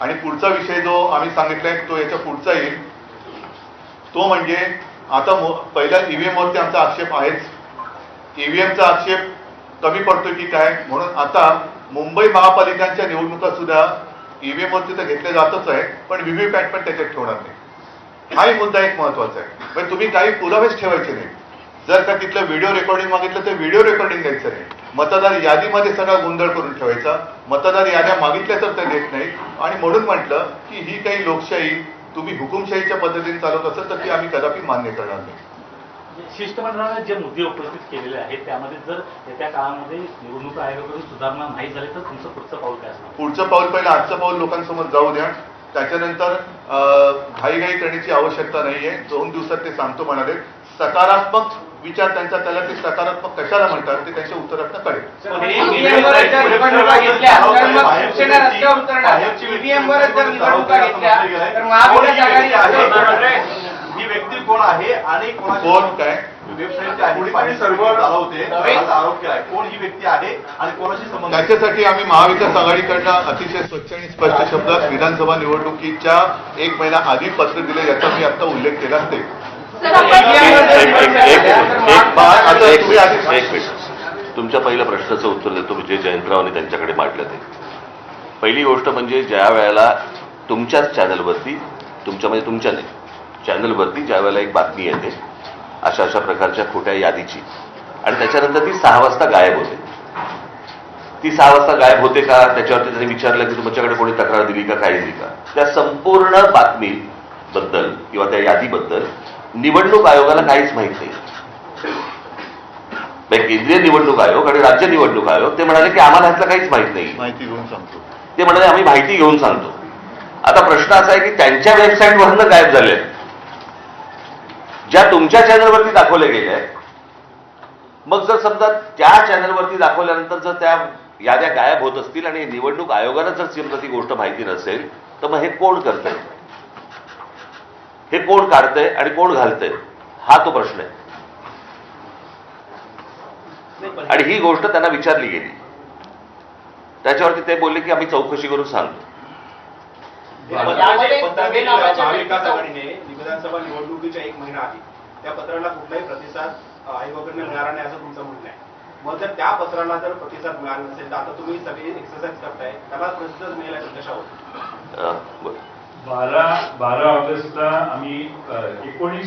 आणि पुढचा विषय जो आम्ही सांगितलाय तो याच्या पुढचा येईल, तो म्हणजे आता पहिल्या ईव्हीएमवरती आमचा आक्षेप आहेच. ईव्हीएमचा आक्षेप कमी पडतोय की काय, म्हणून आता मुंबई महापालिकांच्या निवडणुका सुद्धा ईव्हीएमवरती तर घेतल्या जातच आहे, पण व्हीव्हीपॅट पण त्याच्यात ठेवणार नाही. हाही मुद्दा एक महत्वाचा आहे. म्हणजे तुम्ही काही पुरावेच ठेवायचे नाही. जर का तिथलं व्हिडिओ रेकॉर्डिंग मागितलं तर व्हिडिओ रेकॉर्डिंग द्यायचं नाही. मतदार यादीमध्ये सगळा गोंधळ करून ठेवायचा. मतदार याद्या मागितल्या तर ते देत नाही. आणि म्हणून म्हटलं की ही काही लोकशाही तुम्ही हुकुमशाहीच्या पद्धतीने चालवत असेल तर ती आम्ही कदापि मान्य करणार नाही. शिष्टमंडळाने जे मुद्दे उपस्थित केलेले आहेत त्यामध्ये जर येत्या काळामध्ये निवडणूक आयोगाकडून सुधारणा नाही झाली तर तुमचं पुढचं पाऊल काय असणार? पुढचं पाऊल पहिलं आजचं पाऊल लोकांसमोर जाऊ द्या. त्याच्यानंतर घाईघाई करण्याची आवश्यकता नाहीये. 2 दिवसात ते सांगतो म्हणाले. सकारात्मक विचार त्यांचा, त्याला ते सकारात्मक कशाला म्हणतात ते त्यांच्या उत्तरातनं कळेल. ही व्यक्ती कोण आहे आणि कोण काय आरोप केलाय, कोण ही व्यक्ती आहे आणि कोणाशी संबंध, त्याच्यासाठी आम्ही महाविकास आघाडीकडनं अतिशय स्वच्छ आणि स्पष्ट शब्दात विधानसभा निवडणुकीच्या 1 महिना आधी पत्र दिले, याचा मी आता उल्लेख केला असते. तुमच्या पहिल्या प्रश्नाचं उत्तर देतो मी, जे जयंतरावांनी त्यांच्याकडे मांडलं ते. पहिली गोष्ट म्हणजे ज्या वेळेला तुमच्याच चॅनलवरती, तुमच्या म्हणजे तुमच्या नाही चॅनलवरती ज्या वेळेला एक बातमी येते अशा अशा प्रकारच्या खोट्या यादीची, आणि त्याच्यानंतर ती 6 वाजता गायब होते. ती 6 वाजता गायब होते का, त्याच्यावरती त्यांनी विचारलं की तुमच्याकडे कोणी तक्रार दिली का, काय दिली का, त्या संपूर्ण बातमीबद्दल किंवा त्या यादीबद्दल निवडणूक आयोगाला काहीच माहित नाही. केंद्रीय निवडणूक आयोग आणि राज्य निवडणूक आयोग ते म्हणाले की आम्हाला ह्यातलं काहीच माहित नाही, माहिती घेऊन सांगतो. ते म्हणाले आम्ही माहिती घेऊन सांगतो. आता प्रश्न असा आहे की त्यांच्या वेबसाईटवरनं गायब झाले, ज्या तुमच्या चॅनलवरती दाखवले गेले आहेत. मग जर समजा त्या चॅनलवरती दाखवल्यानंतर जर त्या याद्या गायब होत असतील आणि निवडणूक आयोगाला जर समजा ती गोष्ट माहिती नसेल तर मग हे कोण करतंय, हे कोण काढतंय आणि कोण घालतंय, हा तो प्रश्न आहे. आणि ही गोष्ट त्यांना विचारली गेली, त्याच्यावरती ते बोलले की आम्ही चौकशी करून सांगतो. महाविकास आघाडीने विधानसभा निवडणुकीच्या 1 महिना आधी त्या पत्राला कुठलाही प्रतिसाद आयोगाकडून मिळाला नाही असं तुमचं म्हणणं आहे. मग जर त्या पत्राला जर प्रतिसाद मिळाला नसेल तर आता तुम्ही सगळी एक्सरसाइज करताय, त्याला प्रतिसाद मिळाला तर कशावर? 12 ऑगस्टला आम्ही 19